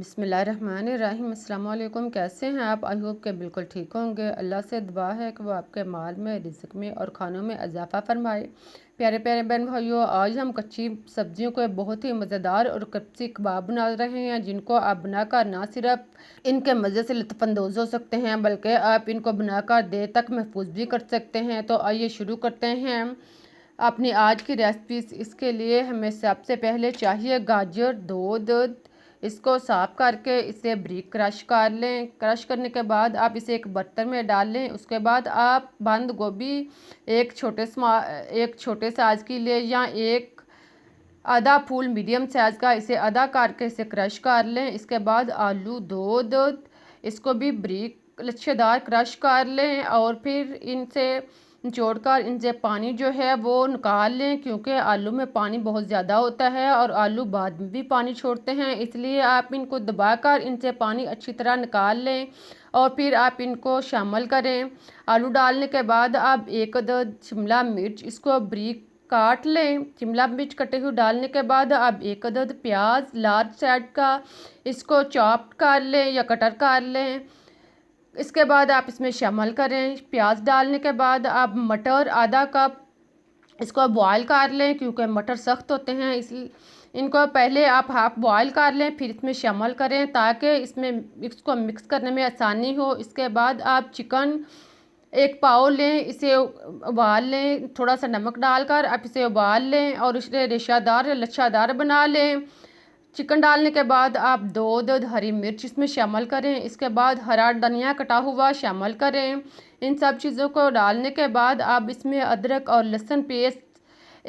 बिस्मिल्लाहिर्रहमानिर्रहीम। अस्सलाम वालेकुम। कैसे हैं आप? आई होप के बिल्कुल ठीक होंगे। अल्लाह से दुआ है कि वो आपके माल में, रिज़्क़ में और खानों में इजाफ़ा फरमाए। प्यारे प्यारे बहन भाइयों, आज हम कच्ची सब्जियों के बहुत ही मज़ेदार और कच्ची कबाब बना रहे हैं, जिनको आप बनाकर ना सिर्फ इनके मज़े से लुत्फ़अंदोज़ हो सकते हैं, बल्कि आप इनको बनाकर देर तक महफूज भी कर सकते हैं। तो आइए शुरू करते हैं अपनी आज की रेसिपी। इसके लिए हमें सबसे पहले चाहिए गाजर, दूध। इसको साफ़ करके इसे बारीक क्रश कर लें। क्रश करने के बाद आप इसे एक बर्तन में डाल लें। उसके बाद आप बंद गोभी एक छोटे साइज़ की ले, या एक आधा फूल मीडियम साइज़ का, इसे आधा करके इसे क्रश कर लें। इसके बाद आलू, दूध, इसको भी बारीक लच्छेदार क्रश कर लें और फिर इनसे निचोड़कर इनसे पानी जो है वो निकाल लें, क्योंकि आलू में पानी बहुत ज़्यादा होता है और आलू बाद में भी पानी छोड़ते हैं, इसलिए आप इनको दबाकर इनसे पानी अच्छी तरह निकाल लें और फिर आप इनको शामिल करें। आलू डालने के बाद आप एक अदद शिमला मिर्च इसको बारीक काट लें। शिमला मिर्च कटे हुए डालने के बाद आप एक अदद प्याज लार्ज साइज का इसको चॉप कर लें या कटर कर लें। इसके बाद आप इसमें शामिल करें। प्याज डालने के बाद आप मटर आधा कप इसको बॉयल कर लें, क्योंकि मटर सख्त होते हैं, इसलिए इनको पहले आप हाफ़ बॉयल कर लें, फिर इसमें शामिल करें ताकि इसमें इसको मिक्स करने में आसानी हो। इसके बाद आप चिकन एक पाव लें, इसे उबाल लें, थोड़ा सा नमक डालकर आप इसे उबाल लें और इसे रेशादार या लच्छादार बना लें। चिकन डालने के बाद आप दूध, हरी मिर्च इसमें शामिल करें। इसके बाद हरा धनिया कटा हुआ शामिल करें। इन सब चीज़ों को डालने के बाद आप इसमें अदरक और लहसुन पेस्ट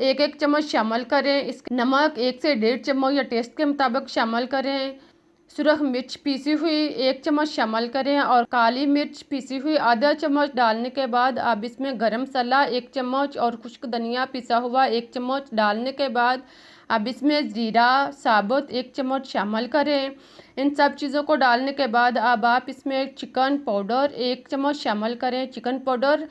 एक एक चम्मच शामिल करें। इस नमक 1 से 1.5 चम्मच या टेस्ट के मुताबिक शामिल करें। सुरख मिर्च पीसी हुई 1 चम्मच शामिल करें और काली मिर्च पीसी हुई आधा चम्मच डालने के बाद आप इसमें गरम मसाला 1 चम्मच और खुश्क धनिया पिसा हुआ 1 चम्मच डालने के बाद अब इसमें ज़ीरा साबुत 1 चम्मच शामिल करें। इन सब चीज़ों को डालने के बाद अब आप इसमें चिकन पाउडर 1 चम्मच शामिल करें। चिकन पाउडर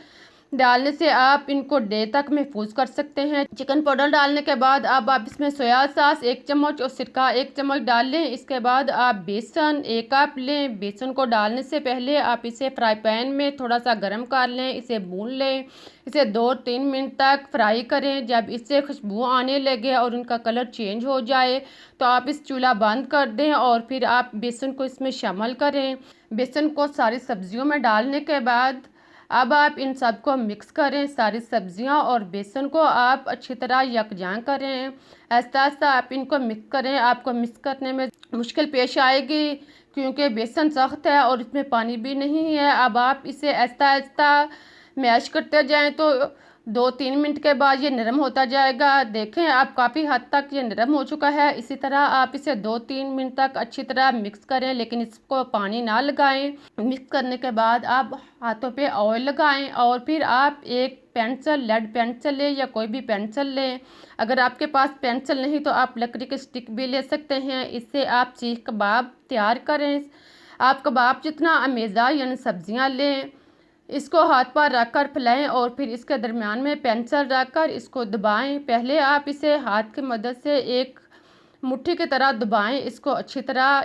डालने से आप इनको देर तक महफूज कर सकते हैं। चिकन पाउडर डालने के बाद अब आप इसमें सोया सॉस 1 चम्मच और सिरका 1 चम्मच डाल लें। इसके बाद आप बेसन 1 कप लें। बेसन को डालने से पहले आप इसे फ्राई पैन में थोड़ा सा गर्म कर लें, इसे भून लें, इसे 2-3 मिनट तक फ्राई करें। जब इससे खुशबू आने लगे और इनका कलर चेंज हो जाए तो आप इस चूल्हा बंद कर दें और फिर आप बेसन को इसमें शामिल करें। बेसन को सारी सब्जियों में डालने के बाद अब आप इन सब को मिक्स करें। सारी सब्जियां और बेसन को आप अच्छी तरह यकजां करें। आहिस्ता आहिस्ता आप इनको मिक्स करें। आपको मिक्स करने में मुश्किल पेश आएगी, क्योंकि बेसन सख्त है और इसमें पानी भी नहीं है। अब आप इसे आहिस्ता आहिस्ता मैश करते जाएं तो 2-3 मिनट के बाद ये नरम होता जाएगा। देखें आप काफ़ी हद तक ये नरम हो चुका है। इसी तरह आप इसे 2-3 मिनट तक अच्छी तरह मिक्स करें, लेकिन इसको पानी ना लगाएं। मिक्स करने के बाद आप हाथों पे ऑयल लगाएं और फिर आप एक पेंसिल, लेड पेंसिल लें या कोई भी पेंसिल लें। अगर आपके पास पेंसिल नहीं तो आप लकड़ी के स्टिक भी ले सकते हैं। इससे आप सीख कबाब तैयार करें। आप कबाब जितना अमेज़ा यानी सब्जियां लें, इसको हाथ पर रखकर फैलाएं और फिर इसके दरमियान में पेंसिल रखकर इसको दबाएं। पहले आप इसे हाथ की मदद से एक मुट्ठी की तरह दबाएं। इसको अच्छी तरह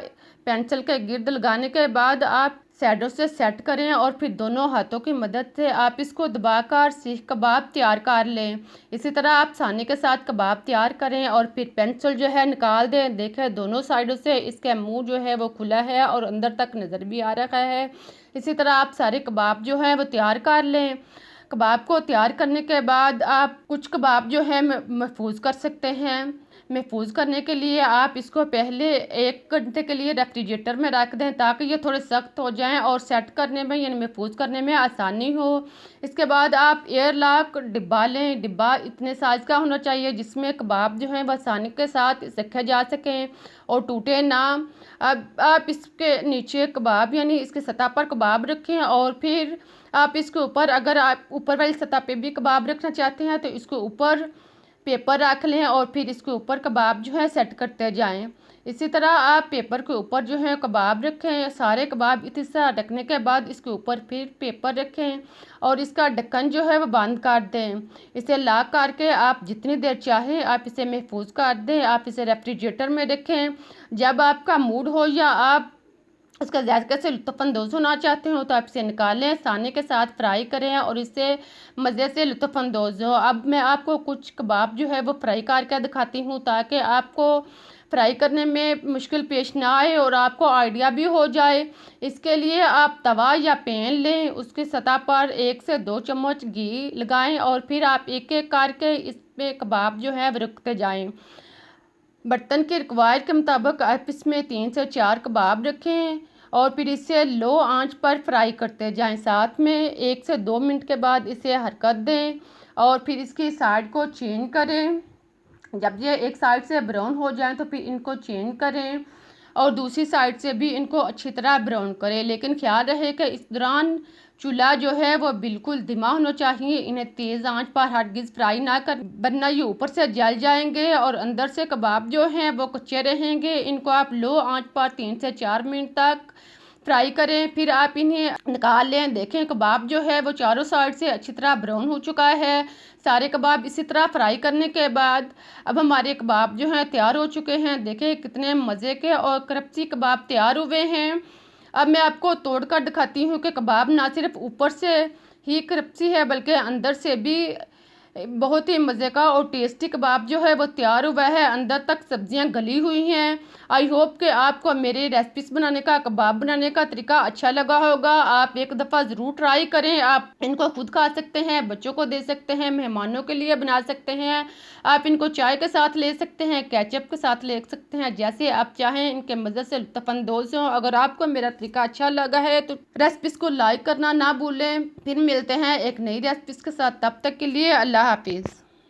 पेंसिल के गिर्द लगाने के बाद आप साइडों से सेट करें और फिर दोनों हाथों की मदद से आप इसको दबाकर सीख कबाब तैयार कर लें। इसी तरह आप सानी के साथ कबाब तैयार करें और फिर पेंसिल जो है निकाल दें। देखें दोनों साइडों से इसका मुंह जो है वो खुला है और अंदर तक नज़र भी आ रहा है। इसी तरह आप सारे कबाब जो हैं वो तैयार कर लें। कबाब को तैयार करने के बाद आप कुछ कबाब जो है महफूज कर सकते हैं। महफूज करने के लिए आप इसको पहले 1 घंटे के लिए रेफ्रिजरेटर में रख दें, ताकि ये थोड़े सख्त हो जाएं और सेट करने में यानी महफूज करने में आसानी हो। इसके बाद आप एयर लॉक डिब्बा लें। डिब्बा इतने साइज़ का होना चाहिए जिसमें कबाब जो हैं वह आसानी के साथ रखे जा सकें और टूटे ना। अब आप इसके नीचे कबाब यानी इसके सतह पर कबाब रखें और फिर आप इसके ऊपर, अगर आप ऊपर वाली सतह पे भी कबाब रखना चाहते हैं तो इसके ऊपर पेपर रख लें और फिर इसके ऊपर कबाब जो है सेट करते जाएं। इसी तरह आप पेपर के ऊपर जो है कबाब रखें। सारे कबाब इसी तरह रखने के बाद इसके ऊपर फिर पेपर रखें और इसका ढक्कन जो है वो बंद कर दें। इसे लॉक करके आप जितनी देर चाहें आप इसे महफूज कर दें। आप इसे रेफ्रिजरेटर में रखें। जब आपका मूड हो या आप उसका ज़ायके से लुत्फ़अंदोज़ होना चाहते हो तो आप इसे निकालें, साने के साथ फ्राई करें और इससे मज़े से लुत्फ़अंदोज़ हो। अब मैं आपको कुछ कबाब जो है वो फ्राई करके दिखाती हूँ ताकि आपको फ्राई करने में मुश्किल पेश ना आए और आपको आइडिया भी हो जाए। इसके लिए आप तवा या पैन लें, उसकी सतह पर 1 से 2 चम्मच घी लगाएं और फिर आप एक एक करके इसमें कबाब जो है वो रखते जाएं। बर्तन की रिक्वायर्ड के मुताबिक आप इसमें 3 से 4 कबाब रखें और फिर इसे लो आंच पर फ्राई करते जाएं। साथ में 1 से 2 मिनट के बाद इसे हरकत दें और फिर इसकी साइड को चेंज करें। जब ये एक साइड से ब्राउन हो जाए तो फिर इनको चेंज करें और दूसरी साइड से भी इनको अच्छी तरह ब्राउन करें। लेकिन ख्याल रहे कि इस दौरान चूल्हा जो है वो बिल्कुल धीमा होना चाहिए। इन्हें तेज़ आंच पर हरगिज़ फ्राई ना कर, वरना ये ऊपर से जल जाएंगे और अंदर से कबाब जो हैं वो कच्चे रहेंगे। इनको आप लो आंच पर 3 से 4 मिनट तक फ्राई करें। फिर आप इन्हें निकाल लें। देखें कबाब जो है वो चारों साइड से अच्छी तरह ब्राउन हो चुका है। सारे कबाब इसी तरह फ्राई करने के बाद अब हमारे कबाब जो हैं तैयार हो चुके हैं। देखें कितने मज़े के और क्रप्सी कबाब तैयार हुए हैं। अब मैं आपको तोड़ कर दिखाती हूँ कि कबाब ना सिर्फ ऊपर से ही क्रप्सी है बल्कि अंदर से भी बहुत ही मज़े का और टेस्टी कबाब जो है वो तैयार हुआ है। अंदर तक सब्जियां गली हुई हैं। आई होप कि आपको मेरी रेसिपीज़ बनाने का, कबाब बनाने का तरीका अच्छा लगा होगा। आप एक दफ़ा ज़रूर ट्राई करें। आप इनको खुद खा सकते हैं, बच्चों को दे सकते हैं, मेहमानों के लिए बना सकते हैं। आप इनको चाय के साथ ले सकते हैं, केचप के साथ ले सकते हैं, जैसे आप चाहें। इनके मज़े से लुत्फ़अंदोज़ हों। अगर आपको मेरा तरीका अच्छा लगा है तो रेसिपीज़ को लाइक करना ना भूलें। फिर मिलते हैं एक नई रेसिपीज़ के साथ। तब तक के लिए अल्लाह हाफिज़।